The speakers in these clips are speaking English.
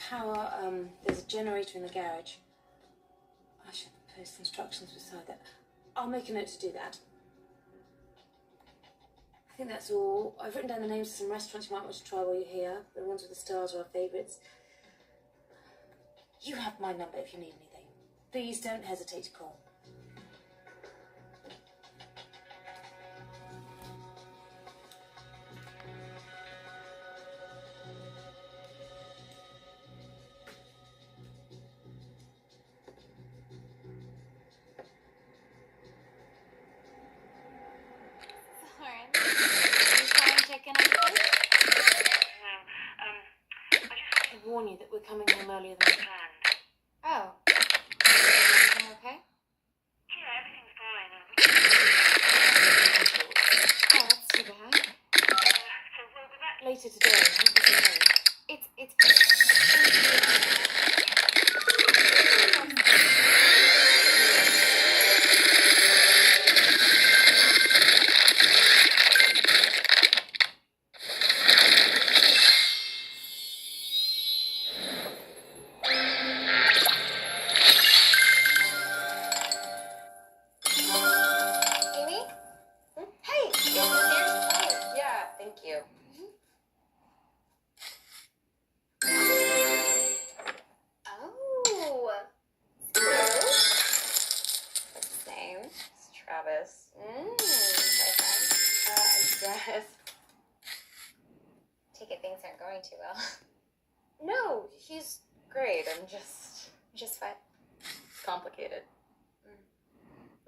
Power, there's a generator in the garage. I should post instructions beside that. I'll make a note to do that. I think that's all. I've written down the names of some restaurants you might want to try while you're here. The ones with the stars are our favourites. You have my number if you need anything. Please don't hesitate to call. Warn you that we're coming home earlier than planned. Oh. Everything okay? Yeah, everything's fine. Oh, that's too bad. So we'll be back later today. Hope you're okay. It's Travis. Yes. Take it things aren't going too well. No, he's great. I'm just what? Complicated.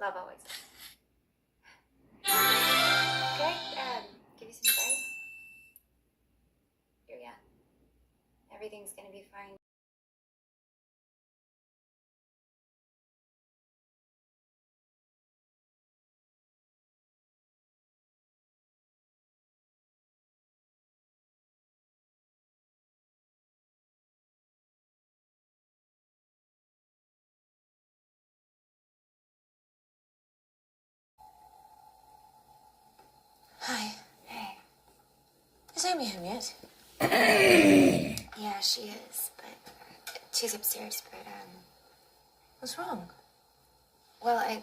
Love always. Okay, give you some advice. Here, yeah. Everything's gonna be fine. Hi. Hey. Is Amy home yet? Yeah, she is, but she's upstairs, but, What's wrong? well, I'm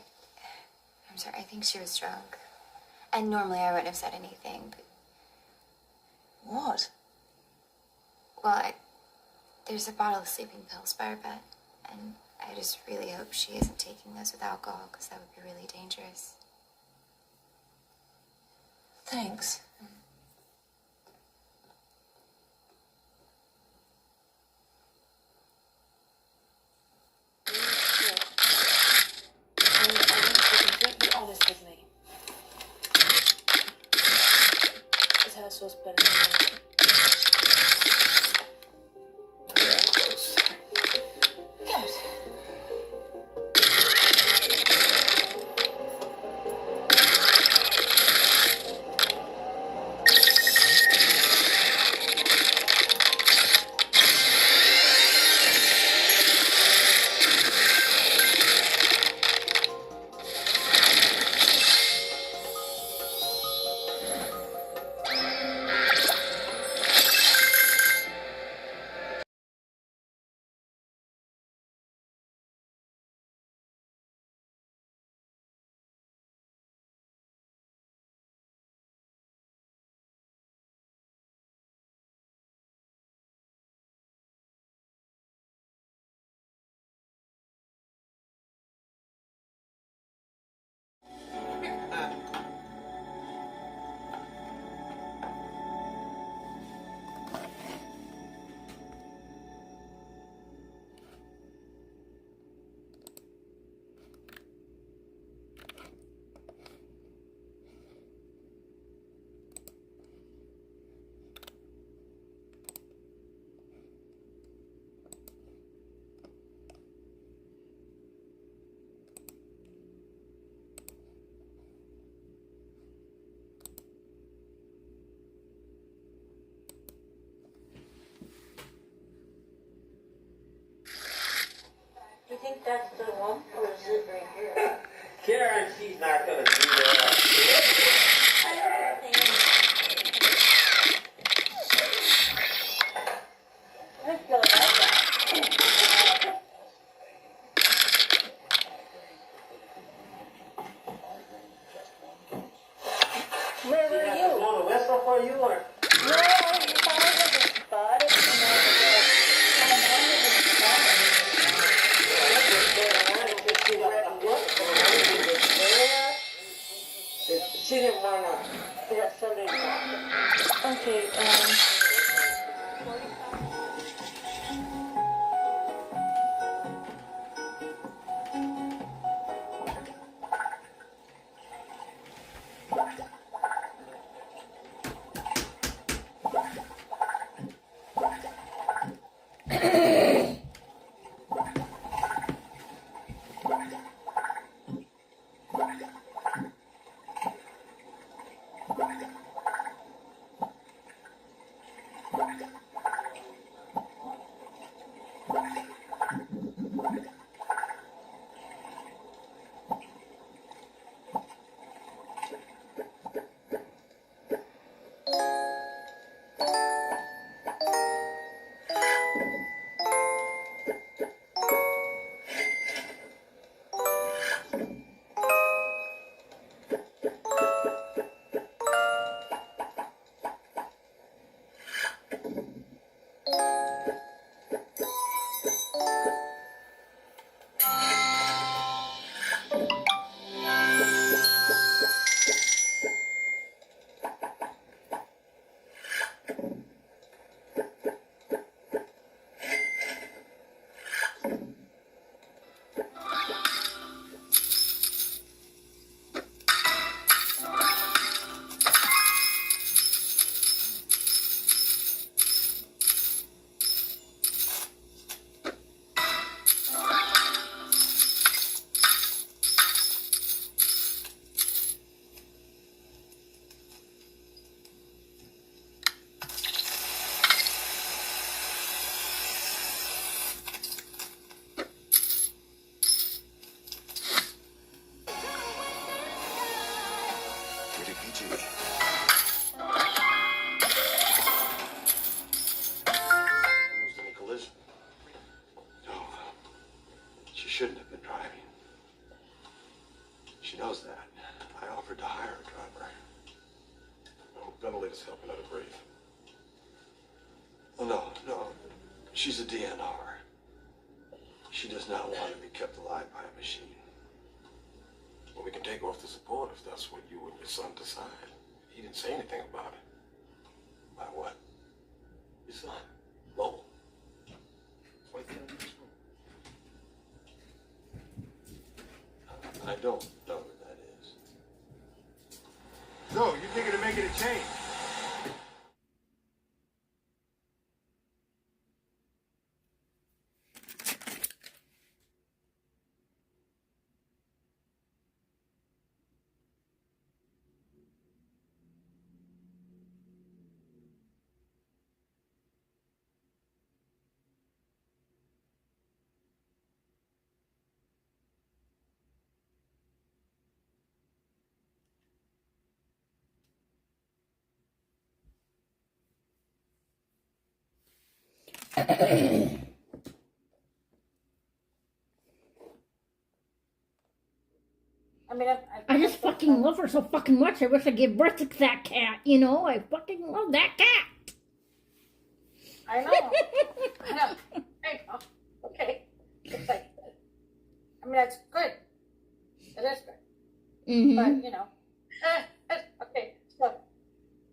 sorry, I think she was drunk. And normally I wouldn't have said anything, but, What? well, there's a bottle of sleeping pills by her bed, and I just really hope she isn't taking those with alcohol, because that would be really dangerous. Thanks. I want you to be completely honest with me. Is her sauce better than mine? Good. think that's the one, or is it right here? Karen, she's not gonna do that. I don't think. I feel like that. Where were you? Want a whistle for you, or? No, you thought I was a spot, and I was like, my mom was a spot. She didn't want to. Yeah, somebody. Okay, Almost in a collision. No, she shouldn't have been driving. She knows that. I offered to hire a driver. Oh, ventilator's helping her to breathe. Oh, no. She's a DNR. She does not want to be kept alive by a machine. Well, we can take her off the support if that's what you and your son decide. He didn't say anything about it. About what? Your son, Lowell. Why can't I be true? I don't know who that is. No, you're thinking of making a change. I mean, I just fucking love her so fucking much. I wish I gave birth to that cat, you know? I fucking love that cat. I know. I know. Okay. It's like, I mean, that's good. It is good. Mm-hmm. But, you know. Okay, so,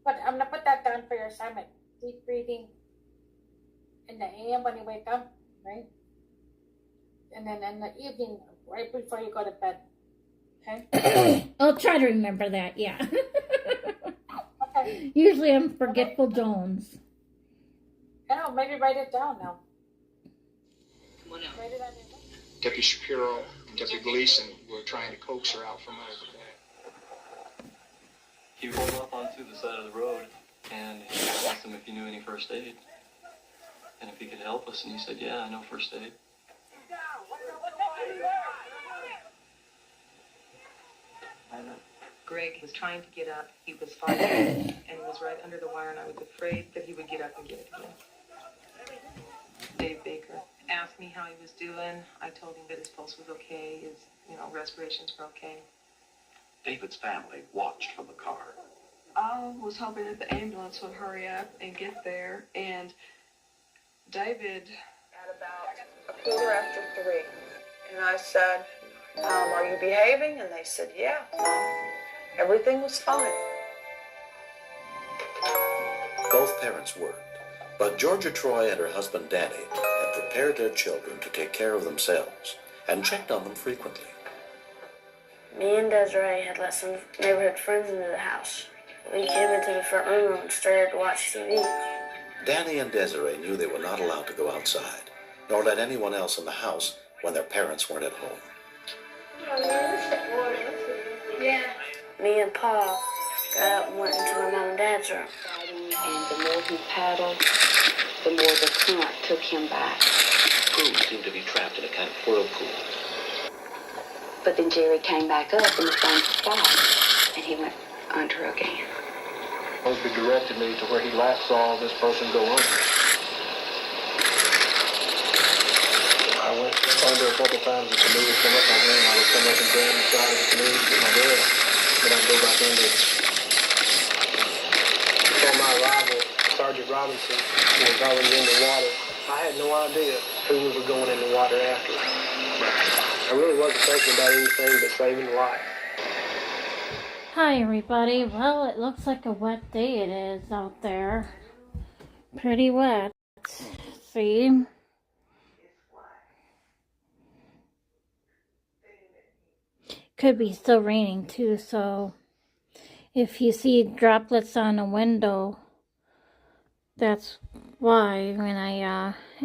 but I'm going to put that down for your assignment. Deep breathing in the AM when you wake up, right? And then in the evening, right before you go to bed. Okay? I'll try to remember that, yeah. Okay. Usually I'm forgetful Jones. I know, maybe write it down now. Come on out. Write it on your book. Deputy Shapiro and Deputy Gleason were trying to coax her out from under the bed. He pulled up onto the side of the road, and he asked him if he knew any first aid, and if he could help us, and he said, yeah, I know first aid. What's up? Greg was trying to get up. He was fighting and was right under the wire, and I was afraid that he would get up and get it again. Dave Baker asked me how he was doing. I told him that his pulse was okay, his respirations were okay. David's family watched from the car. I was hoping that the ambulance would hurry up and get there, and David at about 3:15, and I said, are you behaving? And they said, yeah, Mom. Everything was fine. Both parents worked, but Georgia Troy and her husband Danny had prepared their children to take care of themselves and checked on them frequently. Me and Desiree had let some neighborhood friends into the house. We came into the front room and started to watch TV. Danny and Desiree knew they were not allowed to go outside, nor let anyone else in the house when their parents weren't at home. Yeah. Me and Paul got up and went into my mom and dad's room. And the more he paddled, the more the current took him back. Crew seemed to be trapped in a kind of whirlpool. But then Jerry came back up and the thing stopped, and he went under again. Mosby directed me to where he last saw this person go under. I went under a couple times. The canoe would come up my room. I would come up and grab the side of the canoe and get my dad. Then I'd go back under. On my arrival, Sergeant Robinson was already in the water. I had no idea who we were going in the water after. I really wasn't thinking about anything but saving life. Hi everybody. Well, it looks like a wet day it is out there. Pretty wet. See? Could be still raining too, so if you see droplets on a window, that's why when I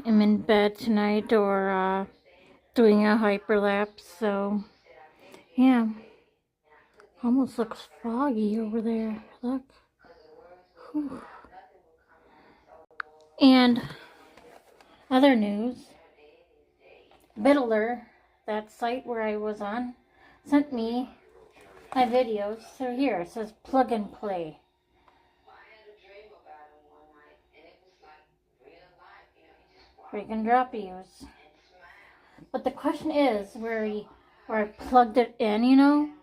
am in bed tonight or doing a hyperlapse. So yeah, almost looks foggy over there. Look. Whew. And other news, Biddler, that site where I was on, sent me my videos. So here it says plug and play. Drag and drop use. But the question is where I plugged it in,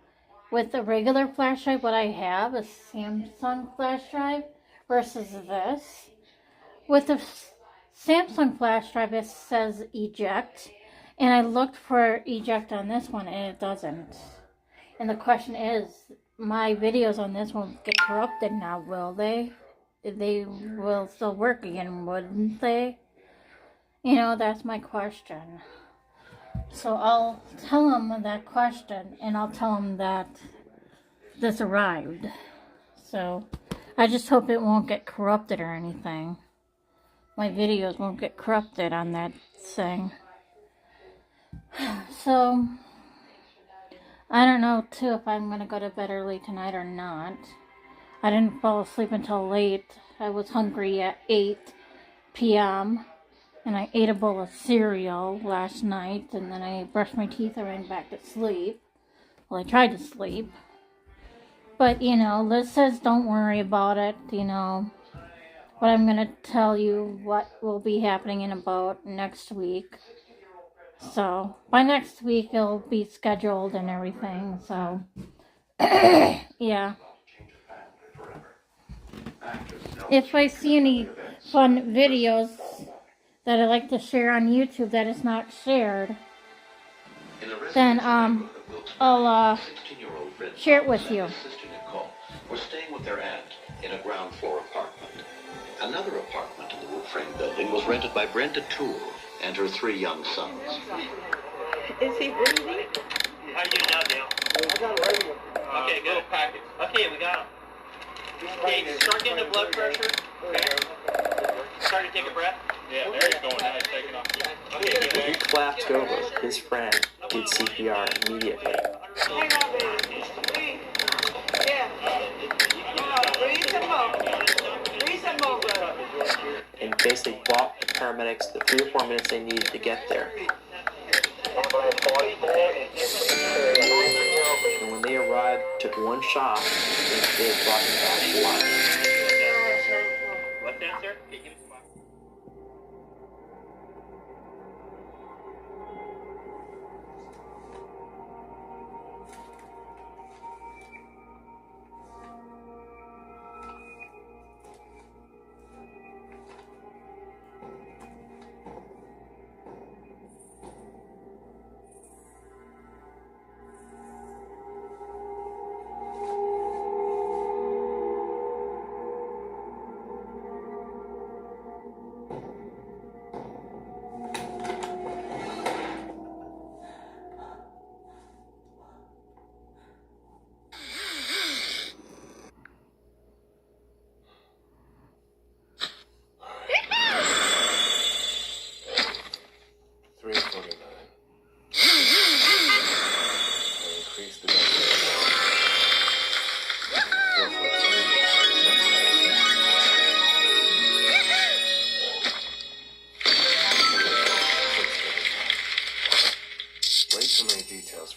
with a regular flash drive, what I have, a Samsung flash drive, versus this. With the Samsung flash drive, it says eject. And I looked for eject on this one, and it doesn't. And the question is, my videos on this one get corrupted now, will they? They will still work again, wouldn't they? That's my question. So I'll tell them that question, and I'll tell them that this arrived. So I just hope it won't get corrupted or anything. My videos won't get corrupted on that thing. So, I don't know, too, if I'm going to go to bed early tonight or not. I didn't fall asleep until late. I was hungry at 8 p.m. And I ate a bowl of cereal last night. And then I brushed my teeth and went back to sleep. Well, I tried to sleep. But, Liz says don't worry about it, But I'm going to tell you what will be happening in about next week. So, by next week, it'll be scheduled and everything, so, yeah. If I see any fun videos that I like to share on YouTube that is not shared, then, I'll, share it with you. We're staying with their aunt in a ground floor apartment. Another apartment in the wood frame building was rented by Brenda Toole and her 3 young sons. Is he breathing? How you doing now, Dale? Okay, good. Okay, we got him. Okay, start getting the blood pressure. Okay. Start to take a breath. Yeah, there he's going. Now he's taking off. Okay, good. He collapsed over. His friend did CPR immediately. Hang on, baby. Breathe. Yeah. Breathe some more. Breathe some more, brother. And basically bought the paramedics the 3 or 4 minutes they needed to get there. And when they arrived like one shot instead brought him back to life. Left down, sir. Can you give me some more?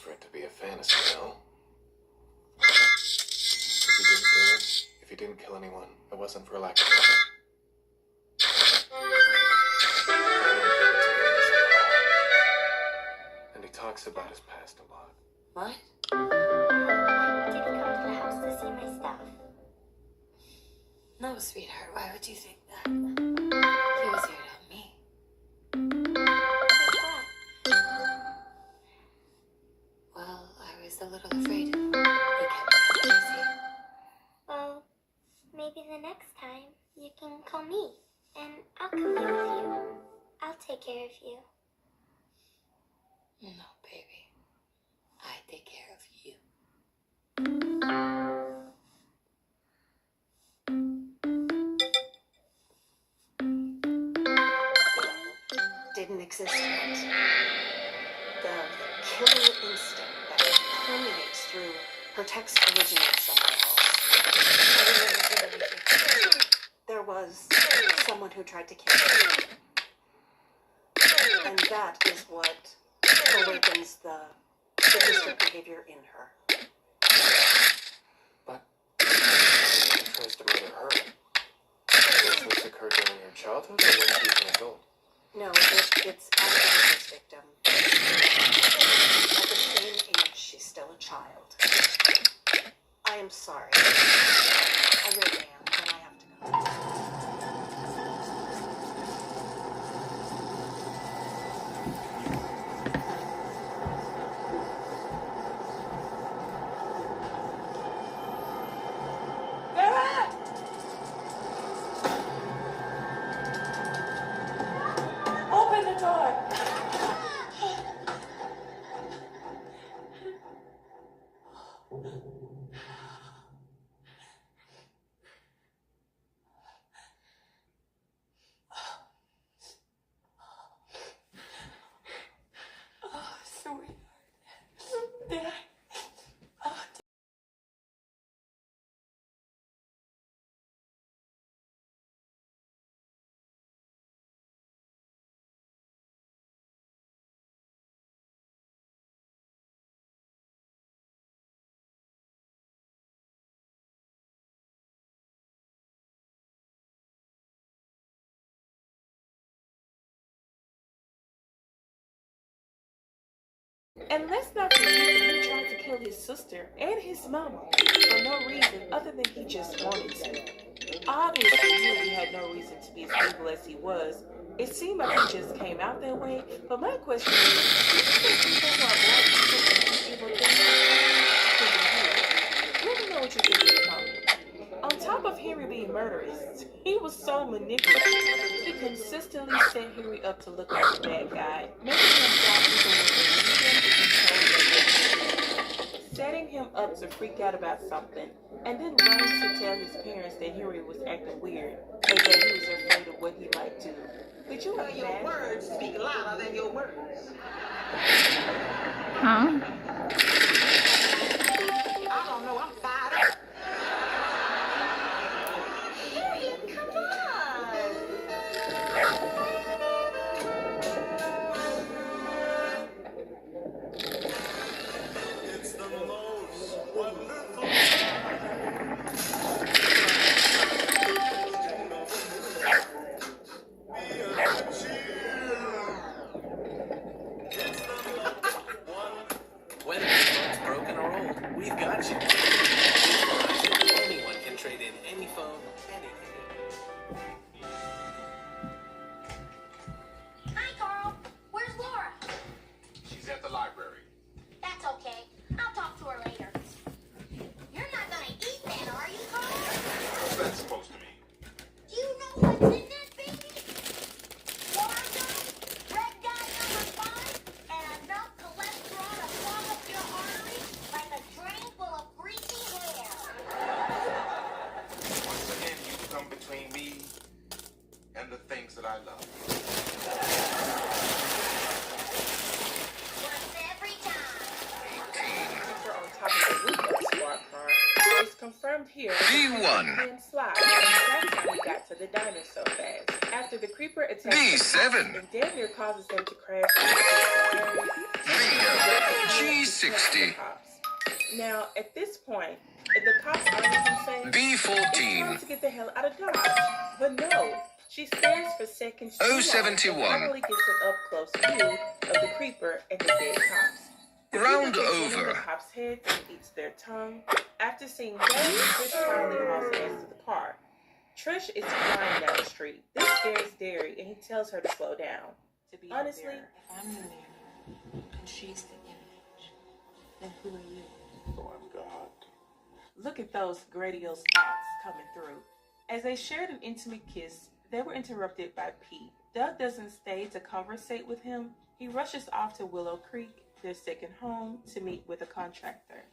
For it to be a fantasy, no? If he didn't do it, if he didn't kill anyone, it wasn't for lack of effort. And he talks about his past a lot. What? Did he come to the house to see my stuff? No, sweetheart, why would you think that? He was here to help me. Well, I was a little afraid. He kept me busy. Well, maybe the next time you can call me and I'll come here with you. I'll take care of you. No, baby. I take care of you. Didn't exist yet. The killer instinct that permeates through her text originates somewhere else. There was someone who tried to kill her. And that is what awakens the sadistic behavior in her. But he tries to murder her. Does this occur during her childhood or when she was an adult? No, it's after the first victim. At the same age, she's still a child. I am sorry. I really am, but I have to go. Open the door. Oh, sweetheart. Did I? Oh, and let's not forget that he tried to kill his sister and his mama for no reason other than he just wanted to. Obviously, he had no reason to be as evil as he was. It seemed like he just came out that way, but my question is, do you think people who are born evil and do evil things can be healed? Let me know what you think in the comments. On top of Henry being murderous, he was so manipulative. He consistently set Henry up to look like a bad guy, making him doubt people would believe him if he told them what to do, setting him up to freak out about something, and then running to tell his parents that Henry was acting weird and that he was afraid of what he might do. Could you imagine? Your words speak louder than your words. Huh? I don't know, I'm fired up. Harriet, come on. It's the most wonderful that I love. Creeper on top of the roof of the squad car. It's confirmed here B1. Can fly. That's how he got to the diner so fast. After the creeper attacks B7. and damn near causes them to crash into G60. Now, at this point, if the cops are saying B14. it's time to get the hell out of Dodge. But no, she stares for seconds. 071. Finally gets an up close view of the creeper and the dead cops. The Round creeper takes one of over. the cops' heads and eats their tongue. After seeing that, Trish finally hauls ass to the car. Trish is flying down the street. This scares Derry, and he tells her to slow down. To be Honestly, there, if I'm the nanny and she's the image, then who are you? Oh, I'm God. look at those grandiose thoughts coming through. As they shared an intimate kiss, they were interrupted by Pete. Doug doesn't stay to conversate with him. He rushes off to Willow Creek, their second home, to meet with a contractor.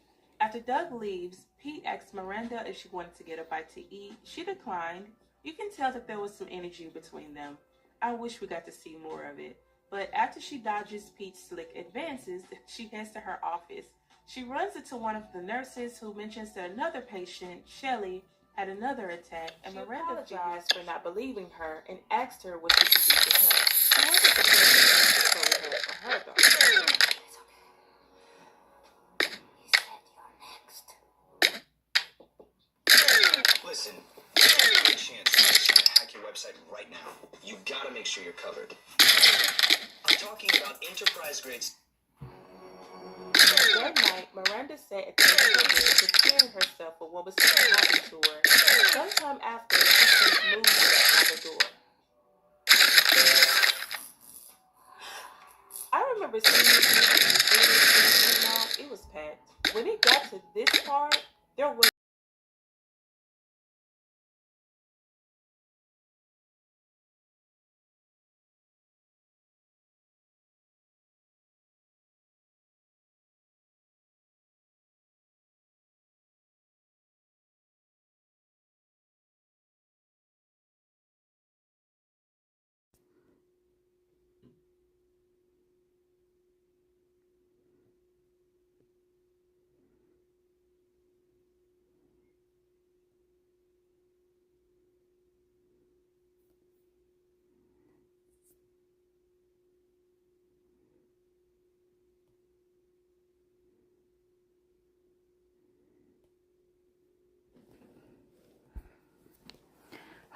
After Doug leaves, Pete asks Miranda if she wanted to get a bite to eat. She declined. You can tell that there was some energy between them. I wish we got to see more of it. But after she dodges Pete's slick advances, she heads to her office. She runs into one of the nurses who mentions that another patient, Shelley, had another attack, and Miranda apologized for not believing her and asked her what she could do to help. She wasn't the person to told her for her though. Listen, there's a good chance someone's trying to hack your website right now. You gotta make sure you're covered. I'm talking about enterprise grade. That night, Miranda sat at the end of her bed preparing herself for what was going to happen to her. Sometime after, she sees movement by the door. I remember seeing this movie in the theaters when it came out. It was packed. When it got to this part, there was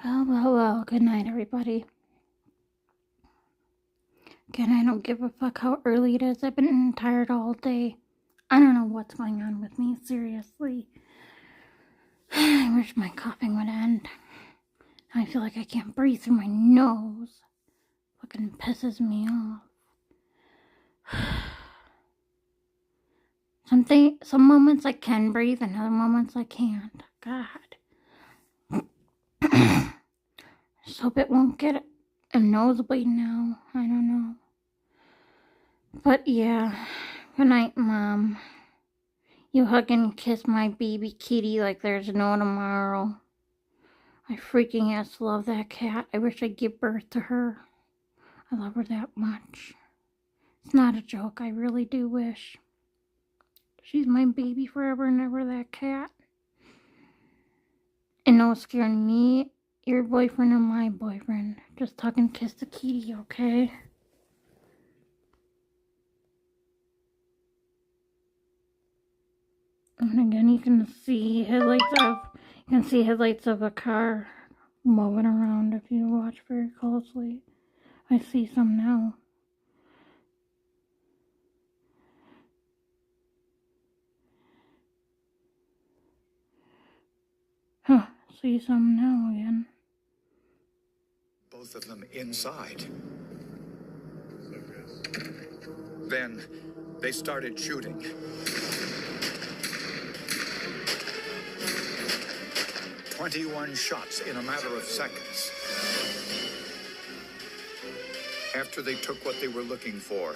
Well, good night, everybody. Again, I don't give a fuck how early it is. I've been tired all day. I don't know what's going on with me, seriously. I wish my coughing would end. I feel like I can't breathe through my nose. Fucking pisses me off. Some moments I can breathe, and other moments I can't. God. Just hope it won't get a nosebleed now. I don't know. But yeah. Good night, Mom. You hug and kiss my baby kitty like there's no tomorrow. I freaking ass love that cat. I wish I'd give birth to her. I love her that much. It's not a joke. I really do wish. She's my baby forever and ever, that cat. And no scaring me, your boyfriend, or my boyfriend. Just hug and kiss the kitty, okay? And again, you can see headlights of a car moving around if you watch very closely. I see some now. Huh, see some now again. Both of them inside. Then they started shooting. "21 shots in a matter of seconds. After they took what they were looking for,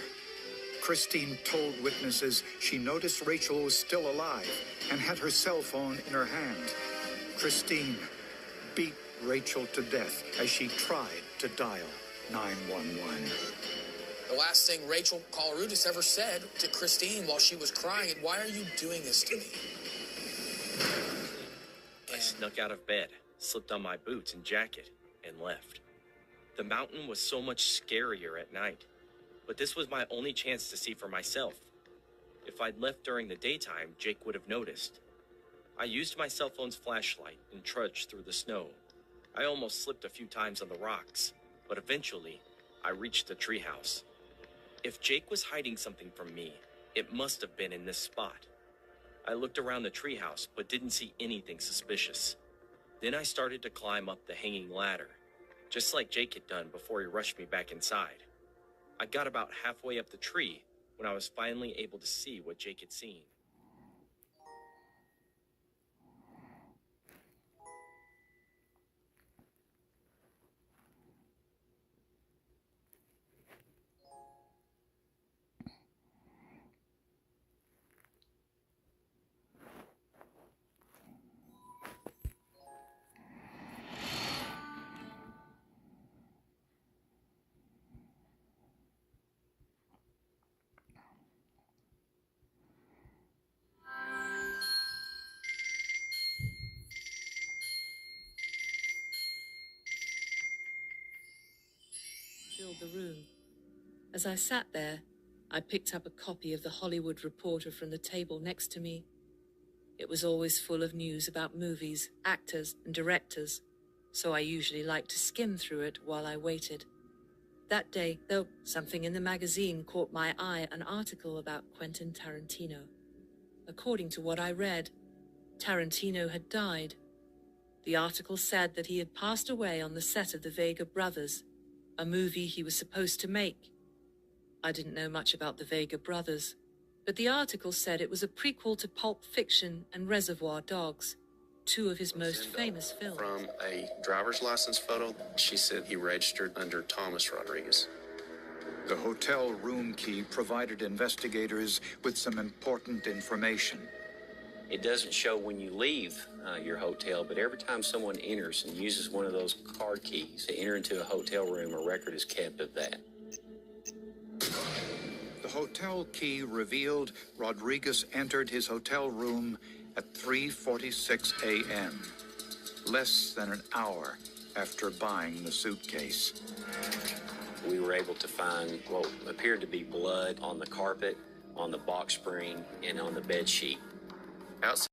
Christine told witnesses she noticed Rachel was still alive and had her cell phone in her hand. Christine beat Rachel to death as she tried to dial 911. The last thing Rachel Colruytis ever said to Christine while she was crying is, "Why are you doing this to me?" I snuck out of bed, slipped on my boots and jacket, and left. The mountain was so much scarier at night, but this was my only chance to see for myself. If I'd left during the daytime, Jake would have noticed. I used my cell phone's flashlight and trudged through the snow. I almost slipped a few times on the rocks, but eventually, I reached the treehouse. If Jake was hiding something from me, it must have been in this spot. I looked around the treehouse, but didn't see anything suspicious. Then I started to climb up the hanging ladder, just like Jake had done before he rushed me back inside. I got about halfway up the tree when I was finally able to see what Jake had seen. Filled the room. As I sat there, I picked up a copy of the Hollywood Reporter from the table next to me. It was always full of news about movies, actors, and directors, so I usually liked to skim through it while I waited. That day, though, something in the magazine caught my eye, an article about Quentin Tarantino. According to what I read, Tarantino had died. The article said that he had passed away on the set of The Vega Brothers, a movie he was supposed to make. I didn't know much about the Vega Brothers, but the article said it was a prequel to Pulp Fiction and Reservoir Dogs, two of his most famous films. From a driver's license photo, she said he registered under Thomas Rodriguez. The hotel room key provided investigators with some important information. It doesn't show when you leave your hotel, but every time someone enters and uses one of those card keys to enter into a hotel room, a record is kept of that. The hotel key revealed Rodriguez entered his hotel room at 3:46 a.m., less than an hour after buying the suitcase. We were able to find what appeared to be blood on the carpet, on the box spring, and on the bed sheet. Outside